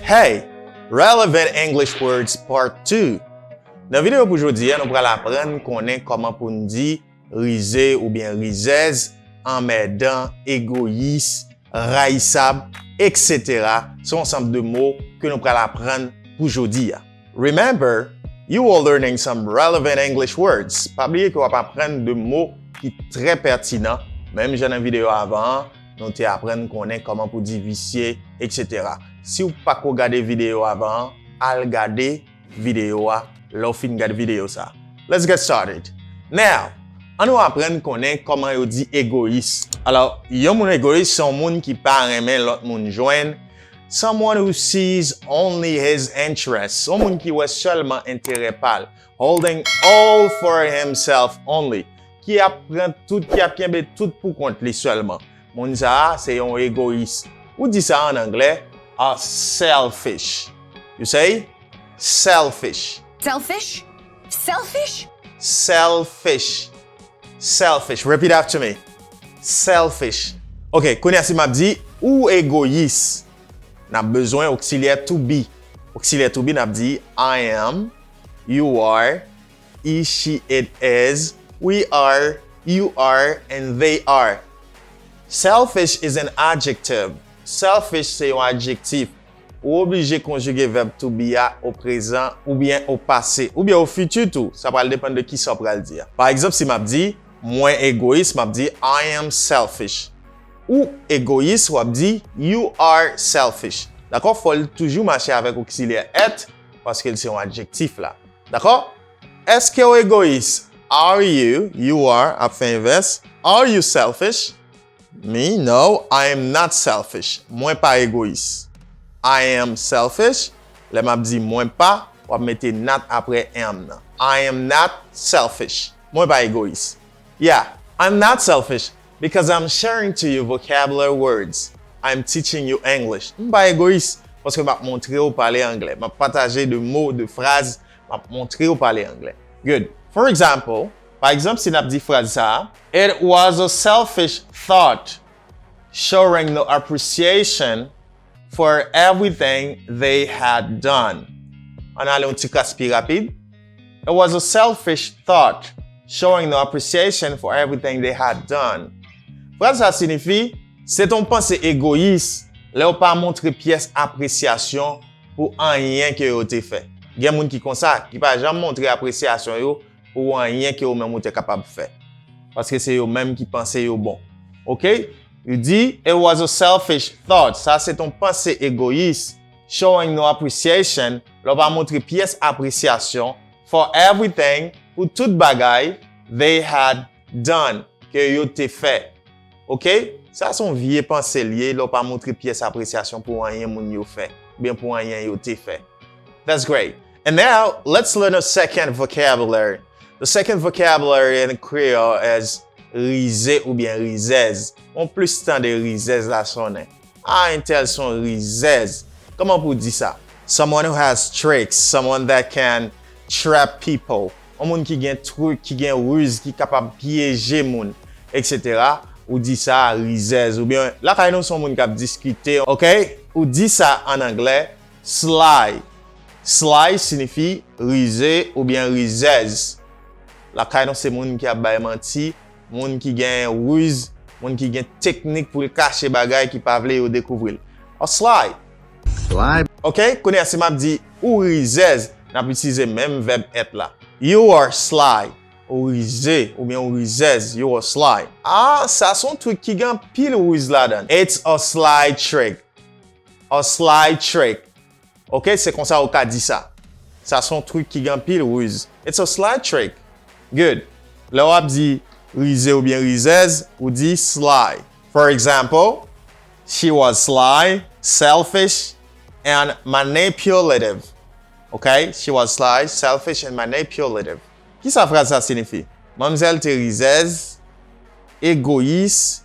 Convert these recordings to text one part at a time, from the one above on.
Hey, Relevant English Words Part 2. Dans la vidéo pour aujourd'hui, nous allons apprendre comment pour nous dire Rizèz ou bien Rizèz, Anmèdan, EGOYIS, RAYISAB, etc. C'est un ensemble de mots que nous allons apprendre pour aujourd'hui. Remember, you are learning some relevant English words. Pas oublier que vous allez apprendre de mots qui sont très pertinents. Même j'ai une vidéo avant, nous allons apprendre comment pour dire vicier, etc. Si vous n'avez pas regardé la vidéo avant, allez regarder la vidéo. Là, fin de vidéo ça. Let's get started. Now, on va apprendre comment on dit égoïste. Alors, un égoïste, c'est un monde qui pas aimer l'autre monde joindre. Someone who sees only his interests. Un monde qui voit seulement intérêt pâle. Holding all for himself only. Qui apprend tout, qui a bien tout pour compte lui seulement. Monde ça, c'est un égoïste. Ou dit ça en anglais? Selfish. You say? Selfish. Selfish? Selfish? Selfish. Selfish. Repeat after me. Selfish. Ok, connais si m'a dit ou égoïste. N'a besoin auxiliaire to be. Auxiliaire to be n'a dit I am, you are, he, she, it is, we are, you are, and they are. Selfish is an adjective. Selfish, c'est un adjectif. Ou obligé de conjuguer verbe to be au présent, ou bien au passé, ou bien au futur tout. Ça va dépendre de qui ça va le dire. Par exemple, si m'a dit, moi égoïste, m'a dit, I am selfish. Ou égoïste, ou dit, you are selfish. D'accord? Faut toujours marcher avec auxiliaire être, parce que c'est un adjectif là. D'accord? Est-ce que vous égoïste? Are you? You are, après inverse. Are you selfish? Me? No, I am not selfish. Moi pas égoïste. I am selfish. Le m'a dit moi pas, on va mettre not après am. I am not selfish. Moi pas égoïste. Yeah, I'm not selfish because I'm sharing to you vocabulary words. I'm teaching you English. Je suis pas égoïste parce que je vais montrer au parler anglais. Je vais partager de mots, de phrases, je vais montrer au parler anglais. Good. For example, par exemple, si on dit phrase ça, it was a selfish thought, showing no appreciation for everything they had done. On a un petit caspi rapide. It was a selfish thought, showing no appreciation for everything they had done. Phrase ça signifie, c'est ton pensée égoïste, là on pas montrer pièce appréciation pour rien que vous avez fait. Il y a des gens qui comme ça, qui pas jamais montrer appréciation yo pour rien que vous même êtes capable de faire. Parce que c'est eux même qui pensaient yo bon. OK? Il dit it was a selfish thought. Ça c'est ton pensée égoïste, showing no appreciation, là on va montrer pièce appréciation for everything pour toute bagaille they had done que yo t'ai fait. OK? Ça son vieux pensée lié, là on va montrer pièce appréciation pour rien moun yo fait, bien pour rien yo t'ai fait. That's great. And now, let's learn a second vocabulary. The second vocabulary in Kreyòl is Rizèz ou bien Rizèz. On plus temps de Rizèz la sonne. Ah, un tel son Rizèz. Comment pour dire ça? Someone who has tricks, someone that can trap people. Un monde qui gagne truc, qui gagne ruse, qui capable piéger moun, etc. Ou dit ça Rizèz. Ou bien, là, quand nous sommes qui discuter, ok? Ou dit ça en anglais, sly. Sly signifie rusé ou bien Rizèz. La caille c'est moun qui a bay menti, moun qui gagne ruse, moun qui gagne technique pour cacher bagay qui pas vle yo découvrir. A sly. Sly. OK, connais si m'a dit ou Rizèz, n'a utiliser même verbe être là. You are sly. Ou rusé ou bien Rizèz, you are sly. Ah, ça son truc qui gagne pile ruse là-dedans. It's a sly trick. A sly trick. OK, c'est comme ça qu'on dit ça. Ça son truc qui gagne pile ruse. It's a sly trick. Good. Là on dit Rizèz ou bien Rizèz ou dit sly. For example, she was sly, selfish, and manipulative. OK? She was sly, selfish, and manipulative. Qui ça phrase ça signifie? Mademoiselle te Rizèz, égoïste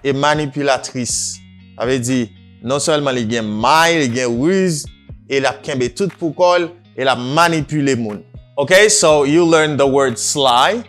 et manipulatrice. Ça veut dire non seulement il gagne maille, il gagne ruse, et a kembe tout pour col, et a manipulé moun. Okay, so you learn the word sly,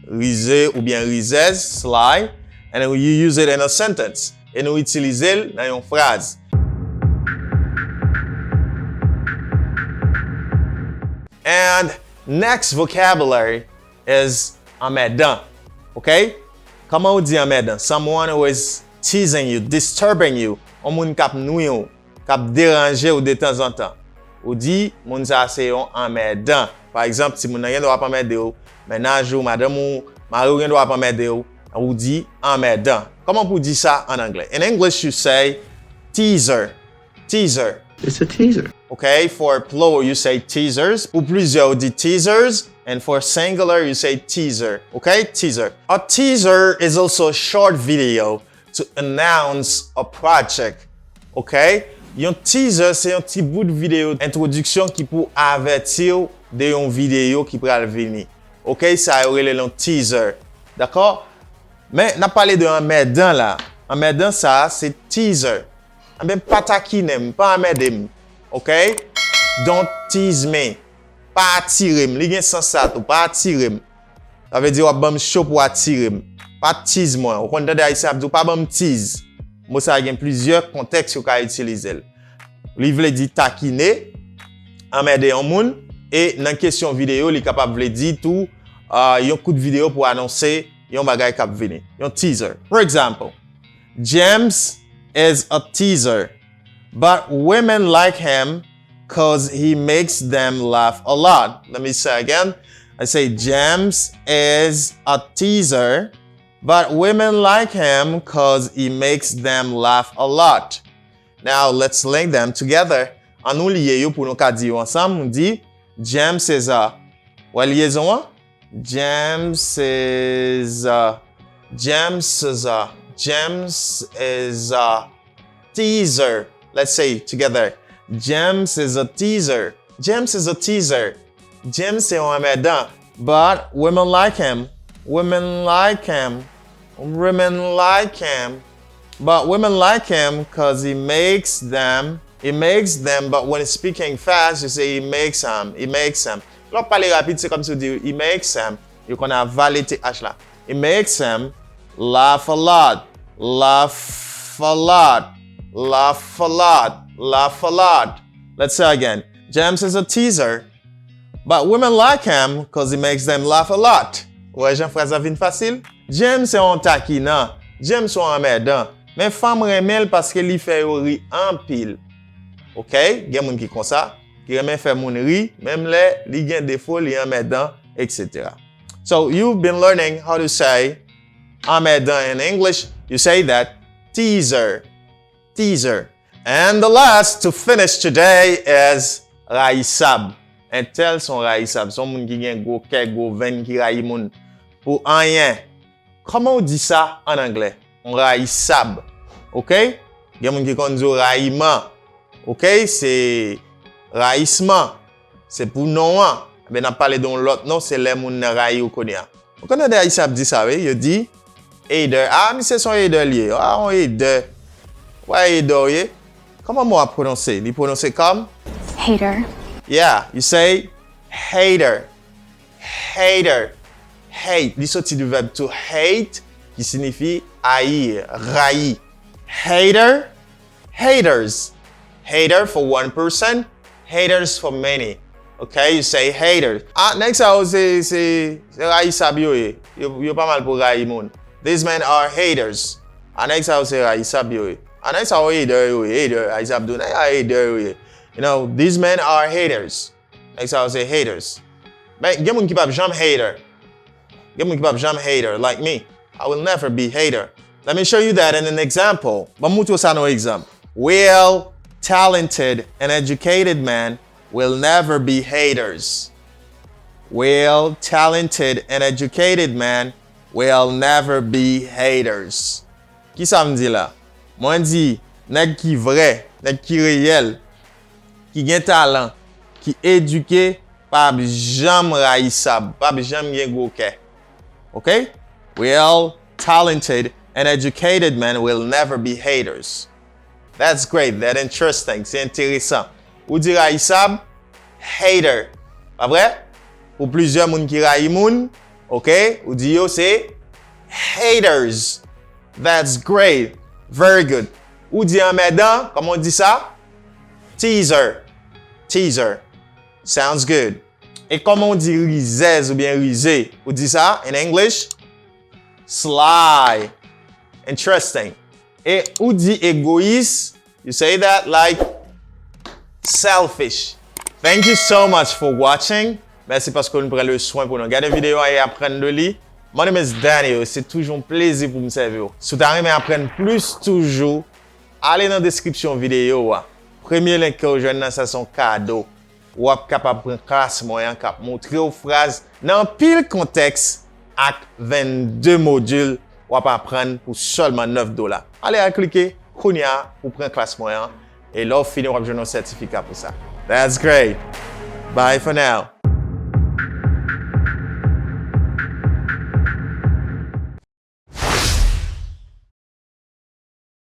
Rizèz ou bien Rizèz, sly, and then you use it in a sentence. Et nous utilisons dans une phrase. And next vocabulary is Anmèdan. Okay? Comment on dit Anmèdan? Someone who is teasing you, disturbing you. On moun kap nou yo, kap déranger ou de temps en temps. Ou dit, moun sa se yon Anmèdan. Par exemple, si moun nan gen do ap amède ou, ménage ou, madame ou, mari ou gen do ap amède ou dit Anmèdan. Comment pour dire ça en anglais? In English, you say teaser. Teaser. It's a teaser. Okay, for plural, you say teasers. Pour plusieurs, you dit teasers. And for singular, you say teaser. Okay, teaser. A teaser is also a short video to announce a project. Okay? Yon teaser, c'est un petit bout de vidéo introduction qui pour avertir de yon vidéo qui pral venir. Okay? Ça y aurait le teaser. D'accord? Mais n'a parlé de Anmèdan là. Anmèdan ça, c'est teaser. Même pas taquinem, pas Anmèdem. Okay? Don't tease me. Pas attirer me. Li gen sens ça tout, pas attirer me. Ça veut dire ou bam chaud pour attirer me. Pas tease moi. Ou kon tande Haïtien pas bam tease. Moi ça gen plusieurs contextes yo ka utiliser. Li vle di taquiner, Anmède yon moun et dans question vidéo li capable vle di tout yon coup de vidéo pour annoncer yon bagay kap vini. Yon teaser. For example, James is a teaser, but women like him cause he makes them laugh a lot. Let me say again. I say James is a teaser, but women like him cause he makes them laugh a lot. Now let's link them together. An nou liye yo pou nou ka di yo ensemble. On dit James is a. Wè liaison an? James is a teaser. Let's say together. James is a teaser. James is a teaser. James c'est un Anmèdan. But women like him. Women like him. Women like him. But women like him because he makes them, but when speaking fast, you say he makes them. Lò parler rapide, c'est comme si vous dites he makes them. You can have validé H là. He makes them laugh a lot. Laugh a lot. Laugh a lot. Laugh a lot. Let's say again. James is a teaser, but women like him because he makes them laugh a lot. Ouais, Jean phrase vin facile. James c'est un taquinant. James c'est un Anmèdan. Mais femme remel parce que li fait ri anpil. OK? Gen moun ki kon ça, qui remen fait moun ri, même li gen défaut li Anmèdan, etc. So you've been learning how to say Anmèdan in English. You say that teaser. Teaser. And the last to finish today is RAYISAB. And tel son RAYISAB. Son moun ki gen go kek, go ven ki rayi moun pour rien. Comment on dit ça en anglais? On RAYISAB. OK? Gen moun ki kon di rayiment. OK? C'est rayissement. C'est pour non an. Ben n'a parlé don l'autre non, c'est les moun rayi ou konya. On connaît des RAYISAB dit ça, oui? Il dit aider. Ah, mais c'est son aider lié. Ah, on aider. Ouais, aider, oui? Comment moi prononcer? Il prononce comme Hater. Yeah, you say hater. Hater. Hate. Li sorti du verbe to hate qui signifie haïr, raï. Hater. Haters. Hater for one person, haters for many. Okay, you say haters. Ah, next I will say RAYISAB yo pas mal pour raï moun. These men are haters. Ah, next I will say RAYISAB yo. Ah, next I will hater RAYISAB do na hater yo. You know, these men are haters. Next I will say haters. But gen moun ki pa jam hater. Gen moun ki pa jam hater like me. I will never be hater. Let me show you that in an example. Bamuto sa no example. Well, talented and educated men will never be haters. Well, talented and educated men will never be haters. Ki sa m di la? Mwen di, nèg ki vrai, nèg ki réel, qui gen talent, qui éduqué, pas jam RAYISAB, pas jam gen gwo ke. Okay? Well, talented and educated men will never be haters. That's great, that's interesting, c'est intéressant. Ou di RAYISAB, hater. Pas vrai? Pour plusieurs moun ki rayi moun, okay? Ou di yo c'est haters. That's great. Very good. Ou di Anmèdan, comment on dit ça? Teaser. Teaser. Sounds good. Et comment on dit Rizèz ou bien Rizé? Vous dites ça in English? Sly. Interesting. Et ou dit égoïste? You say that like selfish. Thank you so much for watching. Merci parce que vous prenez le soin pour nous regarder la vidéo et apprendre de lui. My name is Daniot. C'est toujours un plaisir pour me servir. Si vous avez apprendre plus toujours, allez dans la description vidéo. Premier lien que vous joignez, c'est son cadeau. Vous êtes capable de prendre classe moyen, cap montrer aux phrases dans pile contexte avec 22 modules. Vous êtes apprendre pour seulement $9. Allez à cliquer, Kounia pour prendre classe moyen. Et là, vous finissez, vous avez un certificat pour ça. That's great. Bye for now.